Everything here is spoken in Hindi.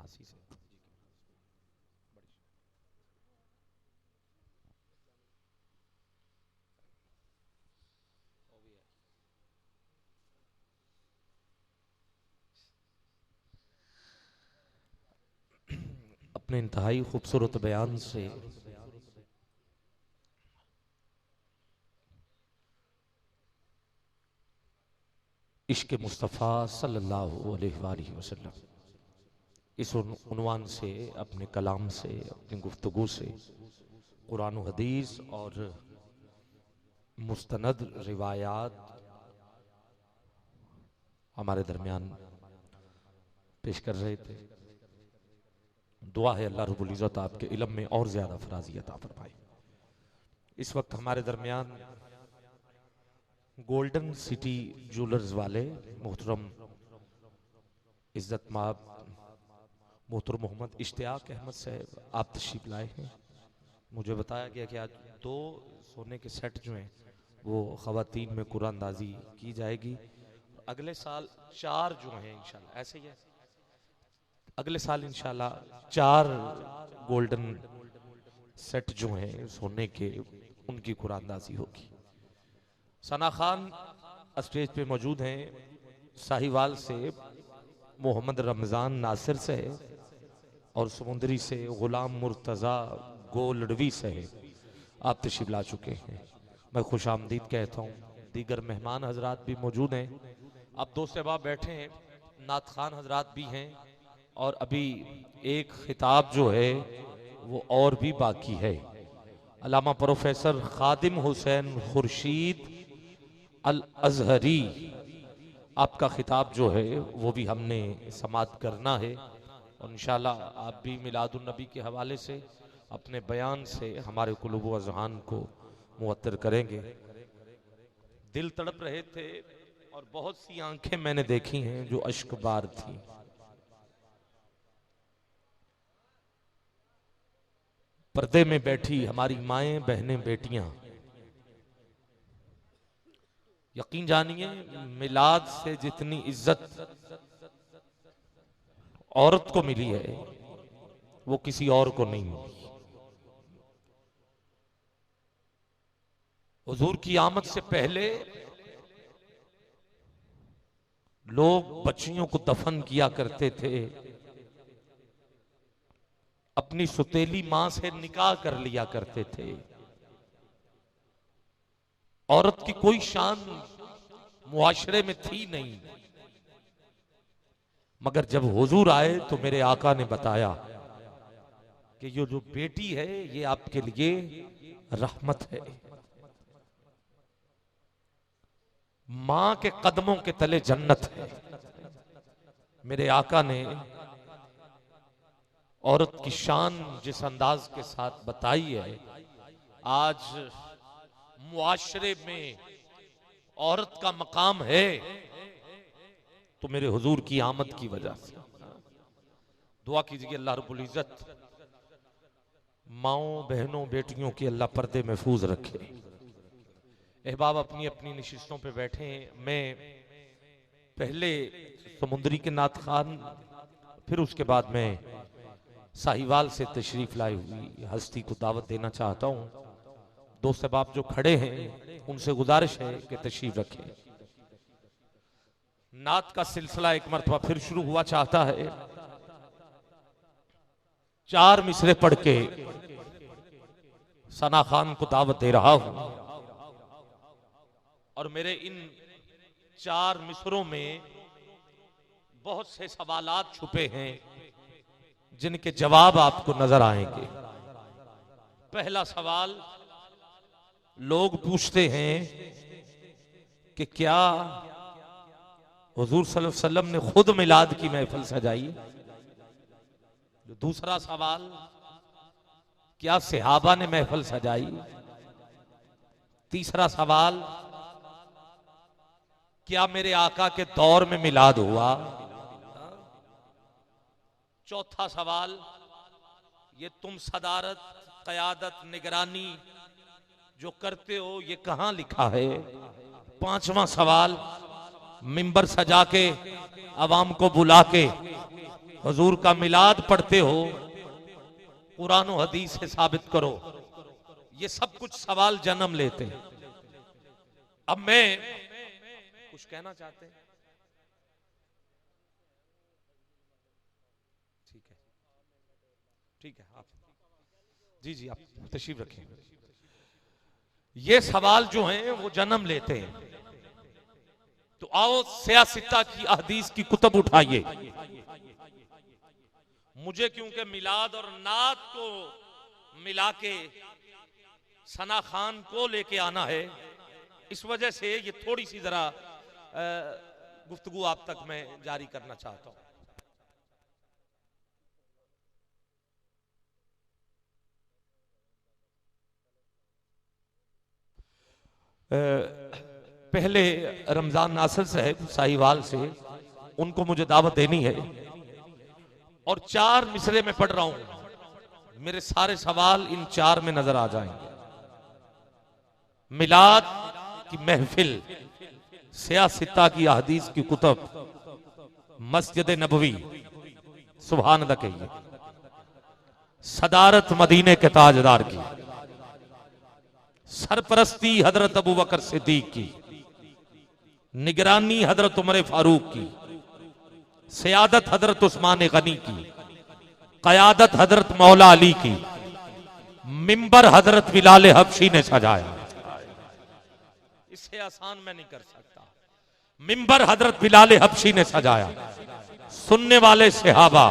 खांसी से। अपने इंतहाई खूबसूरत बयान से इश्क मुस्तफ़ा सल्लल्लाहु अलैहि वसल्लम इस उन्वान से, अपने कलाम से, अपनी गुफ्तगू से कुरान व हदीस और मुस्तनद रिवायात हमारे दरमियान पेश कर रहे थे। दुआ है अल्लाह रब्बुल इज़्ज़त आपके इल्म में और ज़्यादा फराज़ी अता फरमाए। इस वक्त हमारे दरमियान गोल्डन सिटी ज्वेलर्स वाले मोहतरम इज्जत माब मोहतरम मोहम्मद इश्तियाक अहमद साहब आप तशरीफ लाए हैं। मुझे बताया गया कि आज 2 सोने के सेट जो हैं वो ख़वातीन में कुरानदाजी की जाएगी। अगले साल 4 जो हैं इंशाल्लाह, ऐसे ही है, अगले साल इंशाल्लाह 4 गोल्डन सेट जो हैं सोने के, उनकी कुरानदाजी होगी। सना खान स्टेज पे मौजूद हैं। साहिवाल से मोहम्मद रमज़ान नासिर से और समुंदरी से गुलाम मुर्तज़ा गोलडवी से आप तशरीफ ला चुके हैं। मैं खुश आमदीद कहता हूँ। दीगर मेहमान हजरात भी मौजूद हैं। अब 2 सहबाब बैठे हैं, नात खान हजरात भी हैं और अभी एक खिताब जो है वो और भी बाकी है। अल्लामा प्रोफेसर खादिम हुसैन खुर्शीद अल अजहरी, आपका खिताब जो है वो भी हमने समात करना है और इंशाल्लाह आप भी मिलादुन नबी के हवाले से अपने बयान से हमारे कुलूब व ज़हान को मुअत्तर करेंगे। दिल तड़प रहे थे और बहुत सी आंखें मैंने देखी हैं जो अश्कबार थी। पर्दे में बैठी हमारी माएं, बहनें, बेटियां, यकीन जानिए मिलाद से जितनी इज्जत औरत को मिली है वो किसी और को नहीं मिली। हुजूर की आमद से पहले लोग बच्चियों को दफन किया करते थे, अपनी सुतेली मां से निकाह कर लिया करते थे। औरत की कोई शान मुआशरे में थी नहीं, मगर जब हुजूर आए तो मेरे आका ने बताया कि ये जो बेटी है ये आपके लिए रहमत है। मां के कदमों के तले जन्नत है। मेरे आका ने औरत की शान जिस अंदाज के साथ बताई है, आज मुआशरे में औरत का मकाम है तो मेरे हुजूर की आमद की वजह से। दुआ कीजिए अल्लाह रब्बुल इज्जत माओं, बहनों, बेटियों की अल्लाह पर्दे महफूज रखे। अहबाब अपनी अपनी नशिस्तों पे बैठे हैं। मैं पहले समुंदरी के नात खान, फिर उसके बाद मैं साहिवाल से तशरीफ लाई हुई हस्ती को दावत देना चाहता हूं। 2 सहबाब जो खड़े हैं उनसे गुजारिश है कि तशरीफ रखें। नात का सिलसिला एक मरतबा फिर शुरू हुआ चाहता है। 4 मिसरे पढ़ के सना खान को दावत दे रहा हूं और मेरे इन 4 मिसरों में बहुत से सवालात छुपे हैं जिनके जवाब आपको नजर आएंगे। पहला सवाल, लोग पूछते हैं कि क्या हुजूर सल्लल्लाहु अलैहि वसल्लम ने खुद मिलाद की महफिल सजाई? दूसरा सवाल, क्या सहाबा ने महफिल सजाई? तीसरा सवाल, क्या मेरे आका के दौर में मिलाद हुआ? चौथा सवाल, ये तुम सदारत, क़यादत, निगरानी जो करते हो ये कहां लिखा है? पांचवा सवाल, मिंबर सजा के अवाम को बुला के हुजूर का मिलाद पढ़ते हो, कुरान और हदीस से साबित करो। ये सब कुछ सवाल जन्म लेते हैं। अब मैं कुछ कहना चाहते हैं? ठीक है, ठीक है, आप जी जी आप तशरीफ रखें। ये सवाल जो हैं वो जन्म लेते हैं। तो आओ सियासिता की अहदीस की कुतब उठाइए। मुझे क्योंकि मिलाद और नात को मिला के सना खान को लेके आना है, इस वजह से ये थोड़ी सी जरा गुफ्तगू आप तक मैं जारी करना चाहता हूं। पहले रमजान नासिर साहब साहिवाल से, उनको मुझे दावत देनी है और 4 मिसरे में पढ़ रहा हूं। मेरे सारे सवाल इन 4 में नजर आ जाएंगे। मिलाद की महफिल, सियासिता की अहदीस की कुतब, मस्जिद नबवी, सुभान अल्लाह कहिए, सदारत मदीने के ताजदार की, सरपरस्ती हजरत अबू बकर सिद्दीक की, निगरानी हजरत उमर फारूक की, सियादत हजरत उस्मान गनी की, कयादत हजरत मौला अली की, मिंबर हजरत बिलाल हबशी ने सजाया। इससे आसान मैं नहीं कर सकता। मिंबर हजरत बिलाल हबशी ने सजाया। सुनने वाले सहाबा,